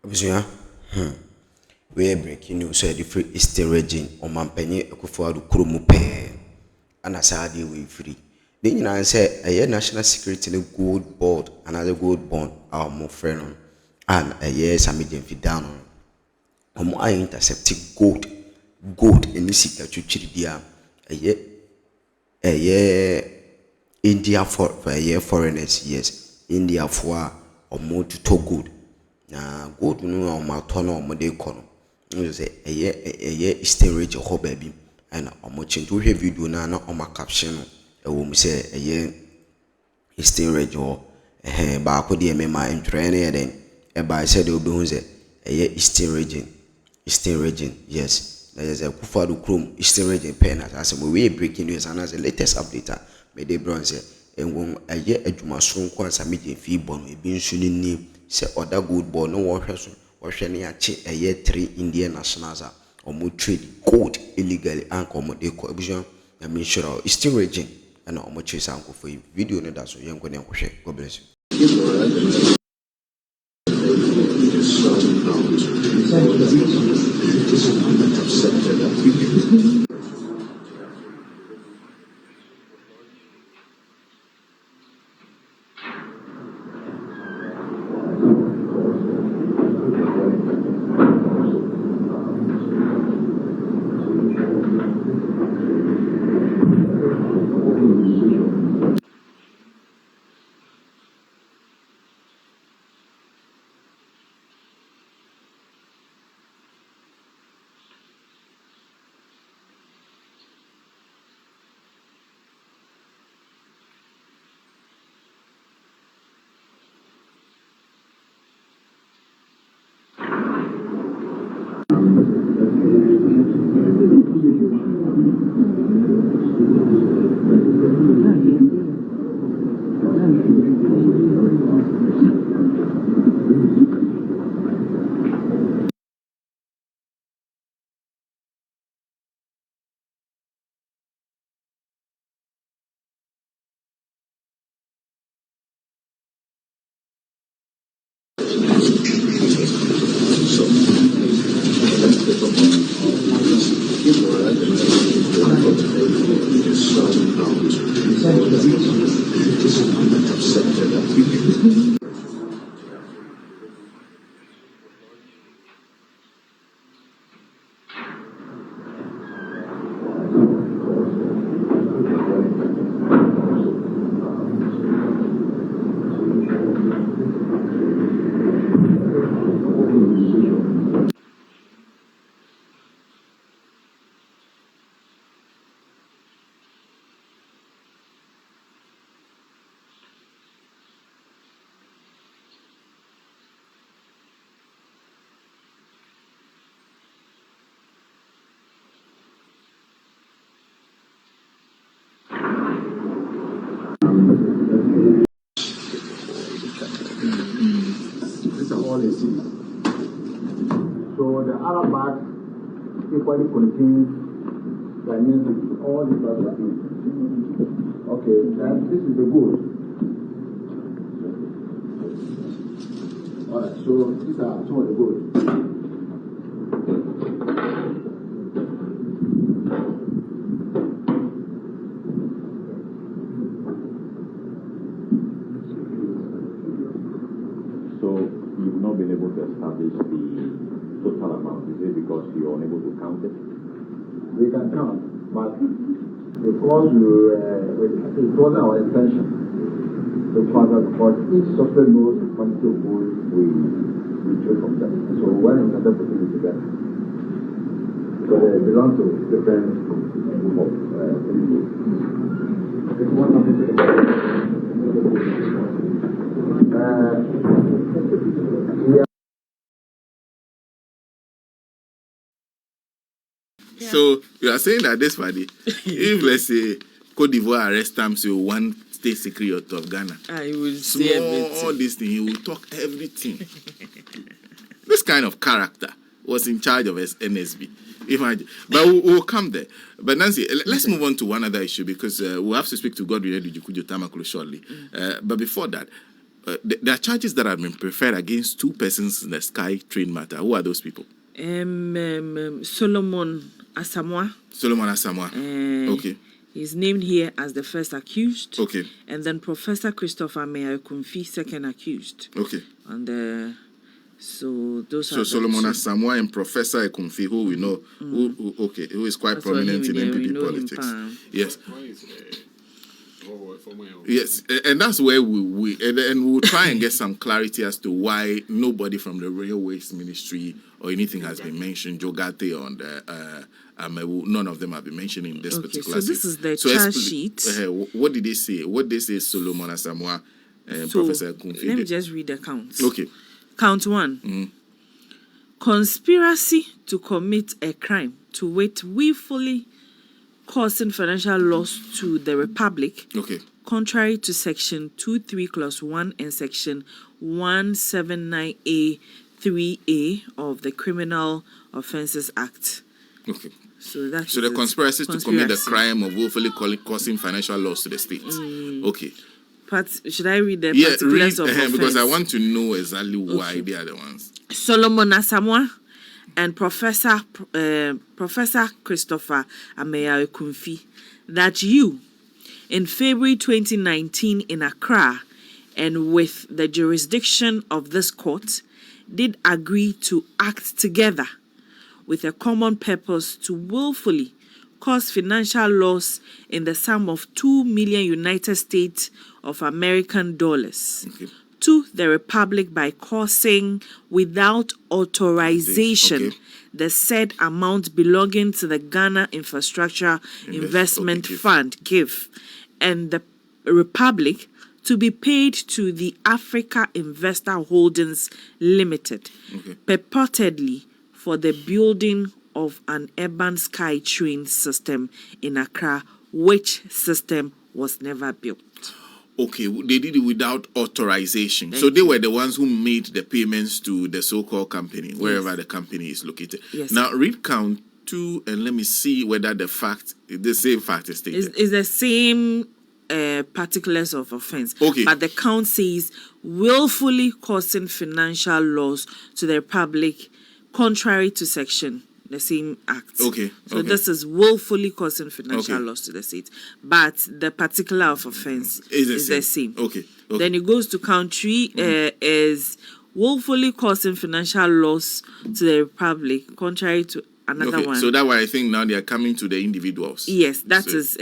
Abusuya, we breaking news so the free Eastern region or Mampenny Akufuadu Kurumu Pe and Asadi we free. Then you know say a national security gold board another gold bond our more friend and a year Sammy Gyemfi down on I intercepted gold in this secret dia a year India for a year foreigners yes India for or more to gold. Na gold no a ɔmatɔ na ɔmode kɔ no no sɛ ɛyɛ Eastern region hɔ baabi ɛna ɔmokyɛ nti wohwɛ video na ɔma caption no ɛwɔ mu sɛ ɛyɛ Eastern region hɔ baako deɛ mema ntwerɛ no yɛ den ɛbaa sɛ deɛ wobɛhu sɛ ɛyɛ Eastern region yes na yɛ sɛ Kufuadu kurom Eastern region pɛɛ na asɛ mo wei breaking news anaasɛ latest update a mede brɛ sɛ ɛwɔ ɛyɛ adwumaso nko a Sammy Gyemfi bɔ no ebi nso ne nim say other good boy no wɔhwɛ so wɔhwɛ ne ache ɛyɛ 3 Indian nationals a ɔmo trade gold illegally and ɔmo de kɔ abusuan na me sure Eastern region ɛna ɔmo chase anko for video no da so yɛnkɔ ne nkɔhwɛ. God bless you. So the other bag equally contains all the other things. Okay, then this is the good. Alright, so these are some of the good. You've not been able to establish the total amount, is it because you're unable to count it? We can count, but because it wasn't our intention to count that, because each software knows the quantity of gold we trade from them. So when we started putting it together, so they belong to different group of things. If you want something to So you are saying that this Friday, if let's say Cote d'Ivoire arrest him, so one state secret of Ghana, he will say everything. All this thing, he will talk everything. This kind of character was in charge of NSB. Imagine. But we'll come there. But Nancy, let's move on to one other issue because we'll have to speak to Godwin Edujukujo Tamakulu shortly. But before that, there are charges that have been preferred against 2 persons in the Sky Train matter. Who are those people? Solomon Asamoah. Solomon Asamoah. Okay. He's named here as the first accused. Okay. And then Professor Christopher Meyer-Kumfi, second accused. Okay. And so those are Solomon Asamoah and Professor Ekumfi, who we know, who is quite prominent in NPP politics. Yes. Yes, and that's where we will try and get some clarity as to why nobody from the Railways Ministry or anything has been mentioned. Jogate on the none of them have been mentioned in this particular. So this is the charge sheet. What did they say? What did they say? Solomon Asamoah and Professor Ekumfi. Let me just read the counts. Okay. Count 1. Conspiracy to commit a crime to wit willfully causing financial loss to the Republic. Okay. Contrary to Section 23 Clause 1 and Section 179A 3A of the Criminal Offences Act. Okay. So the conspiracy to commit the crime of willfully causing financial loss to the state. Okay. But should I read the particulars of offense? Because I want to know exactly why they are the ones. Solomon Asamoah and Professor Christopher Meyer-Kumfi, that you, in February 2019 in Accra, and with the jurisdiction of this court, did agree to act together with a common purpose to willfully cause financial loss in the sum of 2 million United States of American dollars to the Republic by causing, without authorization, the said amount belonging to the Ghana Infrastructure Investment Fund, GIF, and the Republic to be paid to the Africa Investor Holdings Limited, purportedly for the building of an urban sky train system in Accra, which system was never built. Okay, they did it without authorization. So they were the ones who made the payments to the so-called company, wherever the company is located. Yes. Now, read count 2 and let me see whether the same fact is stated. It's the same particulars of offense. Okay. But the count says willfully causing financial loss to the Republic contrary to section, the same act. Okay. So this is willfully causing financial loss to the state. But the particular of offense is the same. Okay. Then it goes to count 3 is willfully causing financial loss to the Republic contrary to another one. So that way I think now they are coming to the individuals. Yes, that is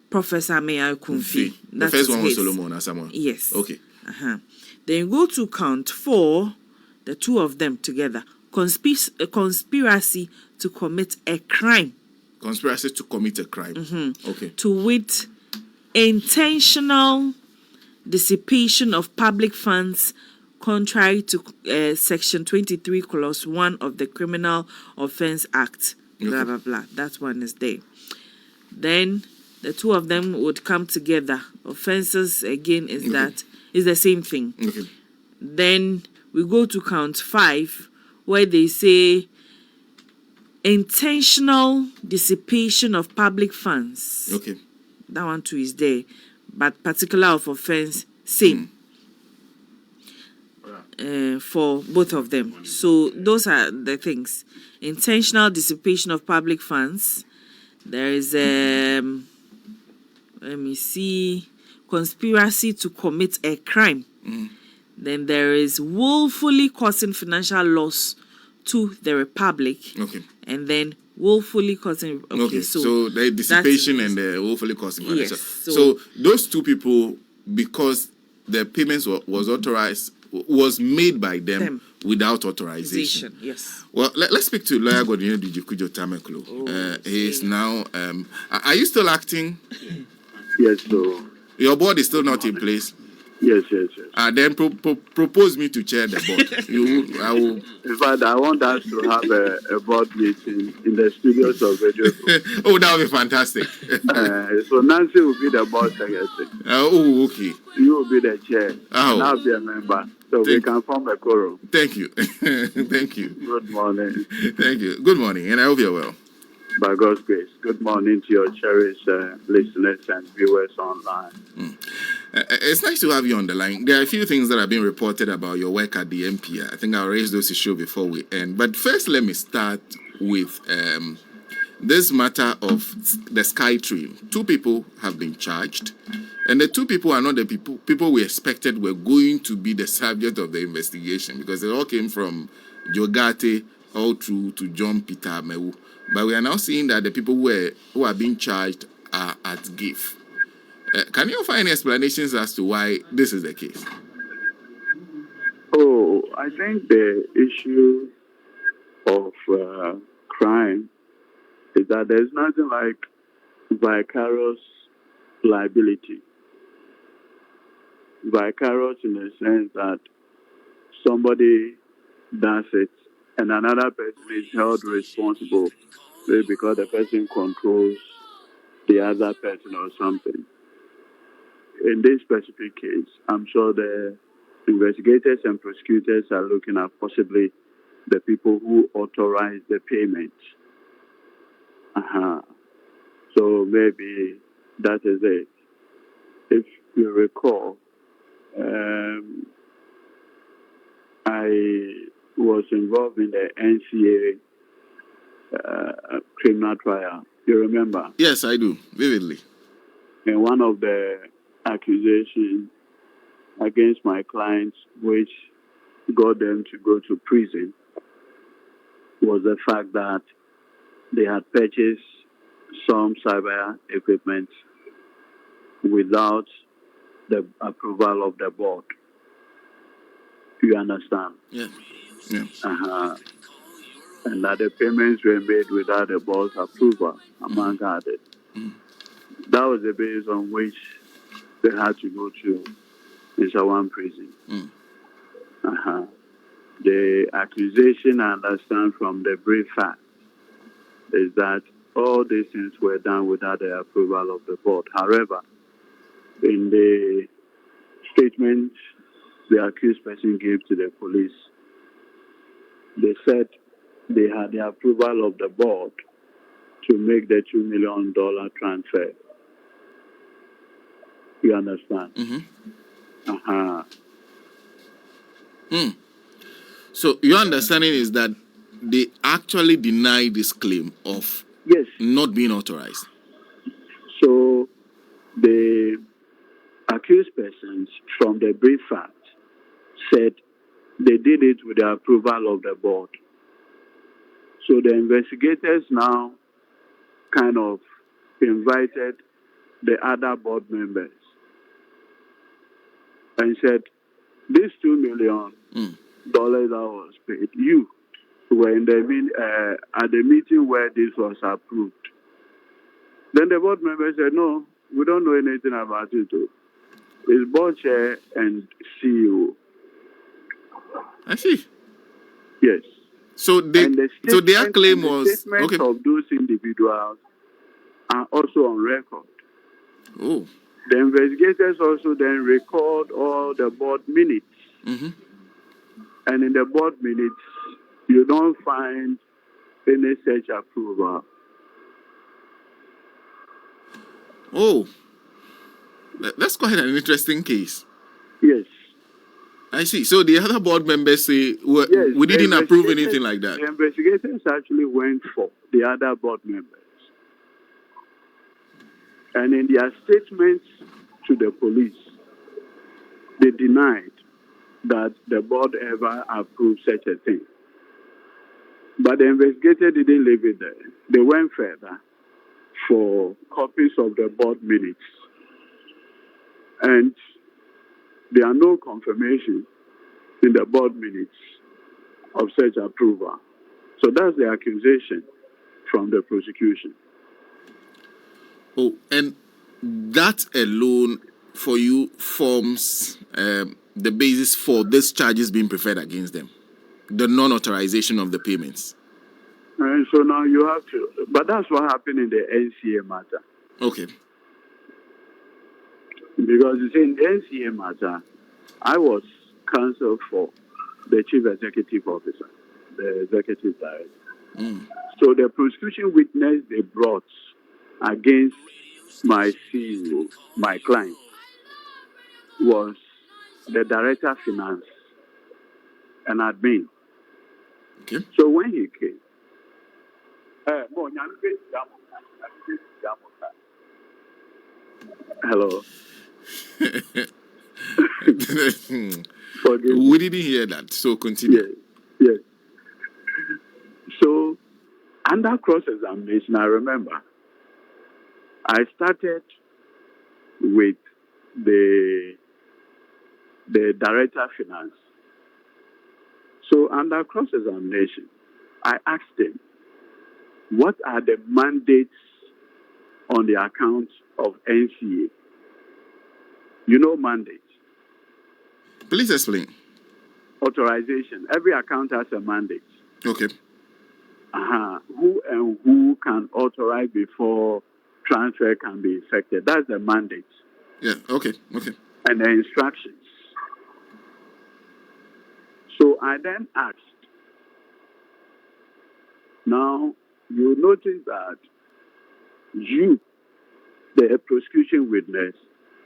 Professor Meyer-Kumfi. The first one was Solomon Asamoah. Yes. Okay. Then you go to count 4, the 2 of them together. Conspiracy to commit a crime. Conspiracy to commit a crime. Okay. To wit, intentional dissipation of public funds contrary to Section 23 Clause 1 of the Criminal Offence Act. Blah, blah, blah. That one is there. Then the 2 of them would come together. Offences, again, is the same thing. Okay. Then we go to count 5, where they say intentional dissipation of public funds. Okay. That one too is there. But particular of offense, same. For both of them. So those are the things. Intentional dissipation of public funds. There is let me see, conspiracy to commit a crime. Then there is willfully causing financial loss to the Republic. Okay. And then willfully causing. Okay. So the dissipation and the willfully causing financial. Yes. So those 2 people, because the payments was authorized, was made by them without authorization. Yes. Well, let's speak to lawyer Godwin Dijikujo Tameklo. He is now. Are you still acting? Yes, so. Your board is still not in place. Yes. Then propose me to chair the board. I will. In fact, I want us to have a board meeting in the studios of Regio. Oh, that would be fantastic. So Nancy will be the board secretary. Okay. You will be the chair. Oh. And I'll be a member. So we can form a quorum. Thank you. Thank you. Good morning. Thank you. Good morning, and I hope you're well. By God's grace. Good morning to your cherished listeners and viewers online. It's nice to have you on the line. There are a few things that have been reported about your work at the MP. I think I'll raise those issues before we end. But first, let me start with this matter of the Sky Tree. 2 people have been charged, and the 2 people are not the people we expected were going to be the subject of the investigation, because they all came from Jogate all through to John Peter Mewu. But we are now seeing that the people who are being charged are at GIF. Can you find explanations as to why this is the case? Oh, I think the issue of crime is that there's nothing like vicarious liability. Vicarious in the sense that somebody does it and another person is held responsible, maybe because the person controls the other person or something. In this specific case, I'm sure the investigators and prosecutors are looking at possibly the people who authorize the payment. So maybe that is it. If you recall, I was involved in the NCA criminal trial. You remember? Yes, I do, vividly. And one of the accusations against my clients, which got them to go to prison, was the fact that they had purchased some cyber equipment without the approval of the board. You understand? Yeah. And that the payments were made without the board's approval, among others. That was the basis on which they had to go to Nsawam prison. The accusation, I understand from the brief fact, is that all these things were done without the approval of the board. However, in the statement the accused person gave to the police, they said they had the approval of the board to make the $2 million transfer. You understand? So your understanding is that they actually deny this claim of not being authorized? So the accused persons from the brief fact said they did it with the approval of the board. So the investigators now kind of invited the other board members and said, this $2 million that was paid, you were in the at the meeting where this was approved. Then the board members said, no, we don't know anything about it. It's board chair and CEO. I see. Yes. So their claim was the statements of those individuals are also on record. Oh. The investigators also then record all the board minutes. And in the board minutes, you don't find any such approval. Oh. That's quite an interesting case. Yes. I see. So the other board members say, we didn't approve anything like that. The investigators actually went for the other board members. And in their statements to the police, they denied that the board ever approved such a thing. But the investigator didn't leave it there. They went further for copies of the board minutes. And there are no confirmation in the board minutes of such approval. So that's the accusation from the prosecution. Oh, and that alone for you forms the basis for these charges being preferred against them, the non-authorization of the payments. And so now you have to, but that's what happened in the NCA matter. Okay. Because you see, in the NCA matter, I was counsel for the chief executive officer, the executive director. So the prosecution witness they brought against my CEO, my client, was the director of finance and admin. Okay. So when he came, hello. Forgive me. We didn't hear that, so continue. Yes, yes. So under cross-examination, I remember I started with the director of finance. So under cross-examination, I asked him, what are the mandates on the account of NCA? You know mandates. Please explain. Authorization. Every account has a mandate. Okay. Who and who can authorize before transfer can be effected? That's the mandate. Yeah, okay. And the instructions. So I then asked, now you notice that you, the prosecution witness,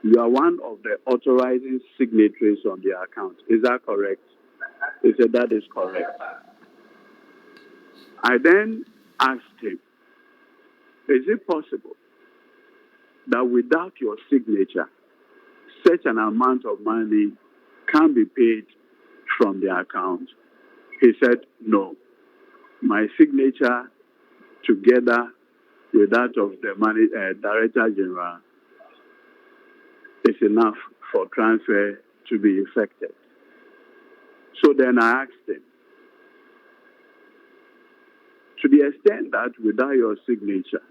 you are one of the authorizing signatories on the account. Is that correct? He said that is correct. I then asked him, is it possible that without your signature, such an amount of money can be paid from the account? He said, no. My signature, together with that of the money, Director General, is enough for transfer to be effected. So then I asked him, to the extent that without your signature,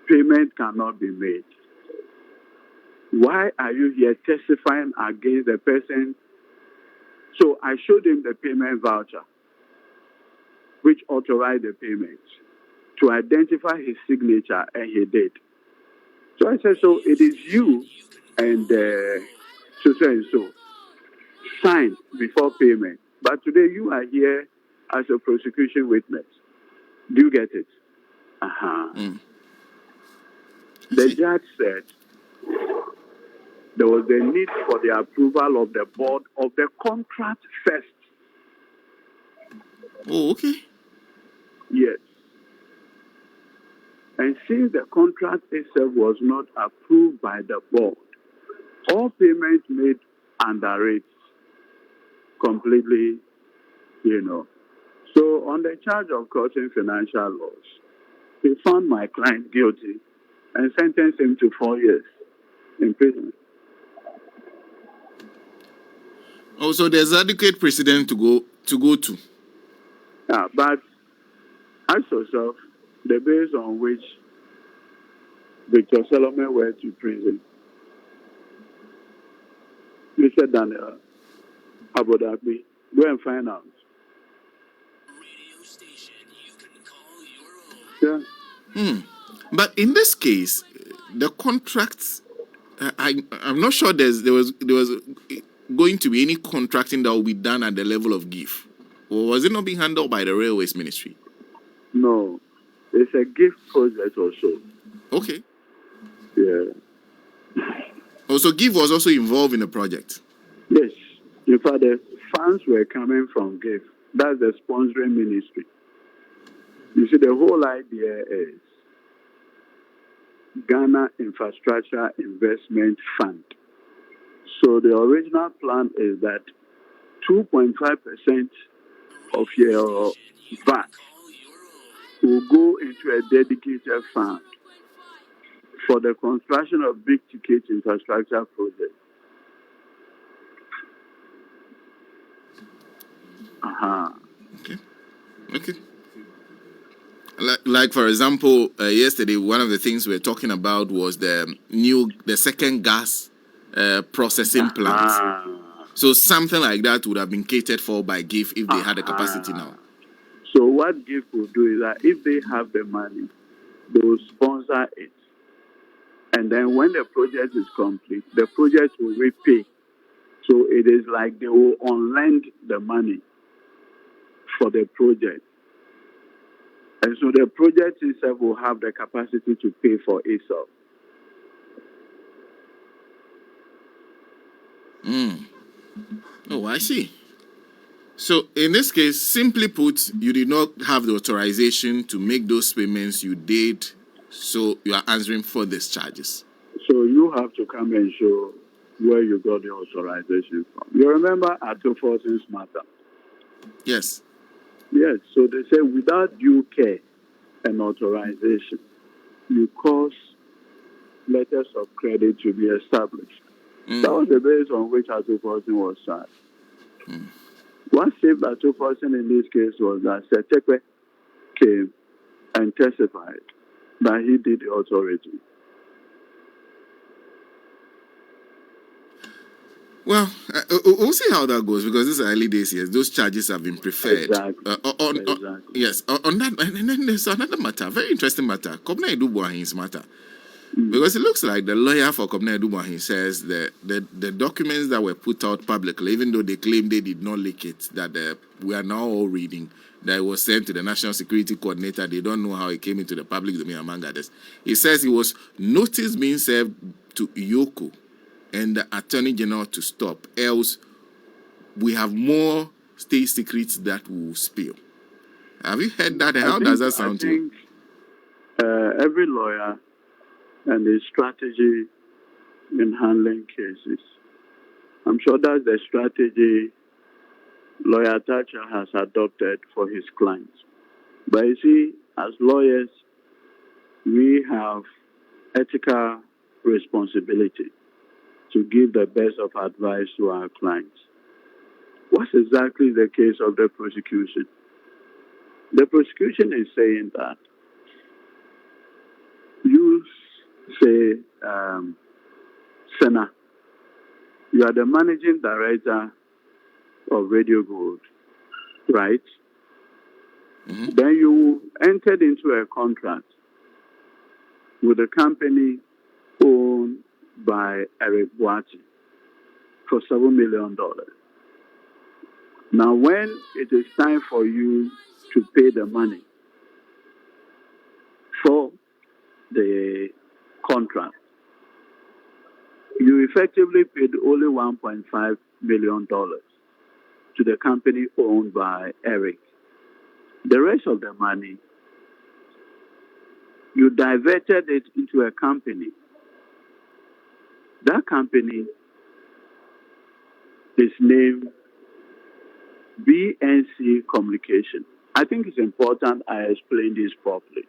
payment cannot be made, why are you here testifying against the person? So I showed him the payment voucher, which authorized the payment, to identify his signature, and he did. So I said, so it is you and so and so signed before payment. But today you are here as a prosecution witness. Do you get it? The judge said there was a need for the approval of the board of the contract first. Oh, okay. Yes. And since the contract itself was not approved by the board, all payments made under it completely, So on the charge of causing financial loss, he found my client guilty and sentenced him to 4 years in prison. Oh, so there's adequate precedent to go to. Yeah, but ask yourself the base on which Victor Solomon went to prison. Mr. Daniel Abu Dhabi, go and find out. Yeah. But in this case, the contracts, I'm not sure there was going to be any contracting that will be done at the level of GIF. Or was it not being handled by the Railways Ministry? No, it's a gift project also. Okay. Yeah. Also, GIF was also involved in the project. Yes. In fact, the funds were coming from GIF. That's the sponsoring ministry. You see, the whole idea is Ghana Infrastructure Investment Fund. So the original plan is that 2.5% of your VAT will go into a dedicated fund for the construction of big-ticket infrastructure projects. Okay. Like for example, yesterday, one of the things we were talking about was the second gas processing plant. So something like that would have been catered for by GIF if they had the capacity now. So what GIF will do is that if they have the money, they will sponsor it. And then when the project is complete, the project will repay. So it is like they will unlend the money for the project. And so the project itself will have the capacity to pay for itself. Oh, I see. So in this case, simply put, you did not have the authorization to make those payments you did, so you are answering for these charges. So you have to come and show where you got the authorization from. You remember Atoforsin's matter? Yes. Yes. So they say without due care and authorization, you cause letters of credit to be established. That was the basis on which Atoforsin was charged. What saved Atoforsin in this case was that Setekwe came and testified that he did the authority. Well, we'll see how that goes because these are early days here. Those charges have been preferred. Exactly. Yes, on that, and then there's another matter, very interesting matter, Kobna Edubuahin's matter. Because it looks like the lawyer for Kobna Edubuahin says that the documents that were put out publicly, even though they claim they did not leak it, that we are now all reading, that it was sent to the National Security Coordinator. They don't know how it came into the public domain, among others. He says it was notice being served to Iyoko and the Attorney General to stop, else we have more state secrets that will spill. Have you heard that? And how does that sound to you? Every lawyer and his strategy in handling cases. I'm sure that's the strategy lawyer Thatcher has adopted for his clients. But you see, as lawyers, we have ethical responsibility to give the best of advice to our clients. What's exactly the case of the prosecution? The prosecution is saying that you say, Senna, you are the managing director of Radio Gold, right? Then you entered into a contract with a company owned by Eric Boati for $7 million. Now, when it is time for you to pay the money for the contract, you effectively paid only $1.5 million to the company owned by Eric. The rest of the money, you diverted it into a company. That company is named BNC Communication. I think it's important I explain this properly.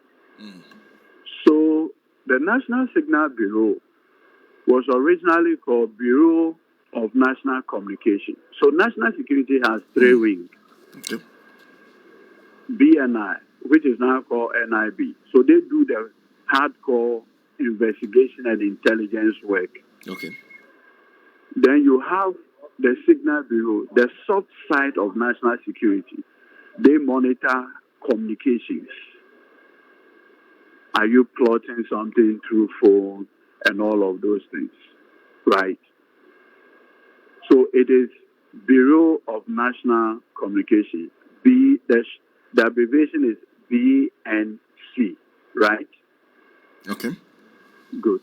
So the National Signal Bureau was originally called Bureau of National Communication. So national security has three wings. Okay. BNI, which is now called NIB. So they do the hardcore investigation and intelligence work. Okay. Then you have the Signal Bureau, the soft side of national security. They monitor communications. Are you plotting something through phone and all of those things, right? So it is Bureau of National Communication. The abbreviation is BNC, right? Okay. Good.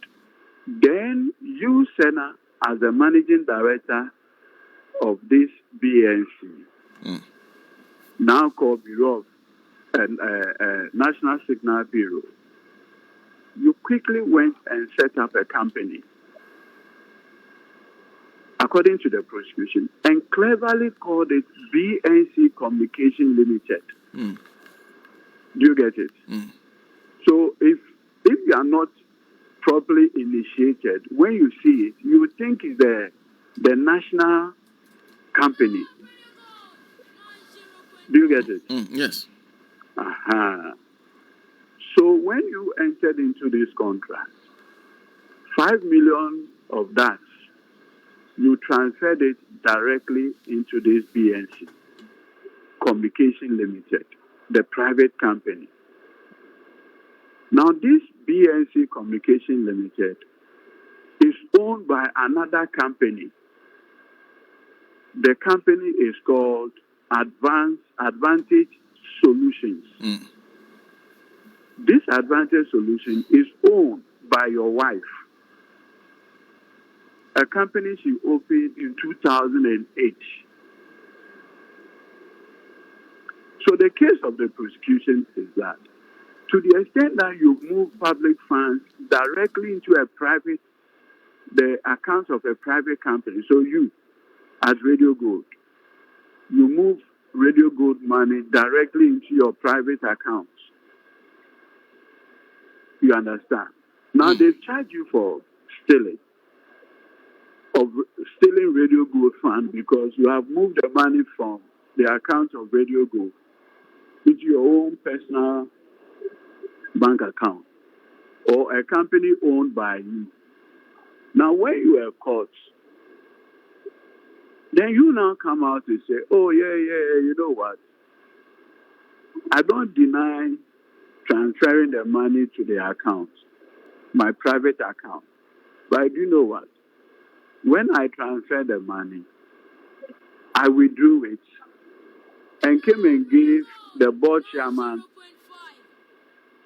Then you, Senna, as the managing director of this BNC, now called Bureau of National Signal Bureau, you quickly went and set up a company, according to the prosecution, and cleverly called it BNC Communication Limited. Do you get it? So if you are not properly initiated, when you see it, you would think it's the national company. Do you get it? Yes. So when you entered into this contract, 5 million of that, you transferred it directly into this BNC Communication Limited, the private company. Now, this BNC Communication Limited is owned by another company. The company is called Advantage Solutions. This Advantage Solution is owned by your wife. a company she opened in 2008. So the case of the prosecution is that to the extent that you move public funds directly into the account of a private company, so you, as Radio Gold, you move Radio Gold money directly into your private accounts. You understand? Now they've charged you for stealing Radio Gold fund because you have moved the money from the account of Radio Gold into your own personal bank account or a company owned by you. Now, when you are caught, then you now come out and say, oh, yeah, you know what? I don't deny transferring the money to the account, my private account. But you know what? When I transfer the money, I withdrew it and came and gave the board chairman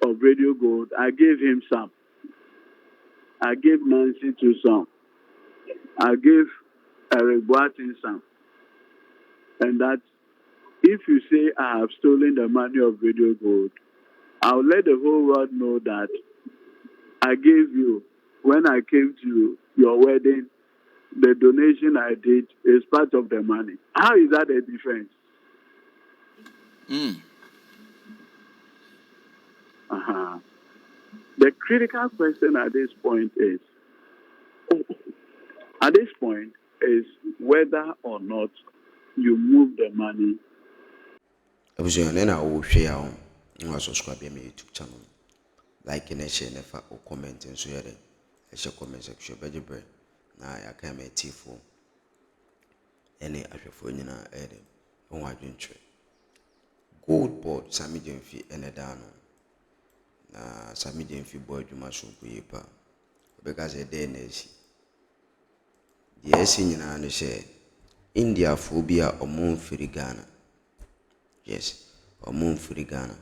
of Radio Gold, I gave him some. I gave Nancy to some. I gave Eric Boatin some. And that if you say I have stolen the money of Radio Gold, I'll let the whole world know that I gave you, when I came to your wedding, the donation I did is part of the money. How is that a difference? The critical question at this point is whether or not you move the money. I was on and I will share on subscribe to my YouTube channel. Like and share never or comment and share it. I shall comment section by the bread. Now I can't make tea for any other for you now. On my drink. Gold board Sammy Gyemfi and a down. Sammy Gyemfi board you must be because a day nation. Yes, in an share India phobia or moon free Ghana. Yes, or moon free Ghana.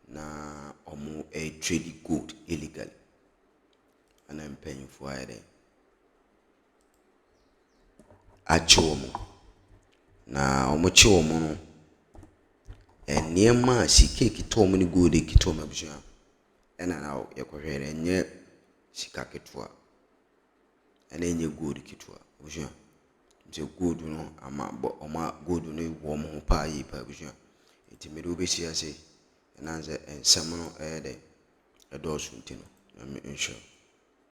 Na or more a trade gold illegally. And I'm paying for it. Achomo. Na omochomo. And near ma she cake to many good kitoma bushia. And now your career and yet she caketua. And then you good kitua bushia. It's a good no ama good no warm pie per bushia. It may be say and answer and summon a day a door soon. I'm sure.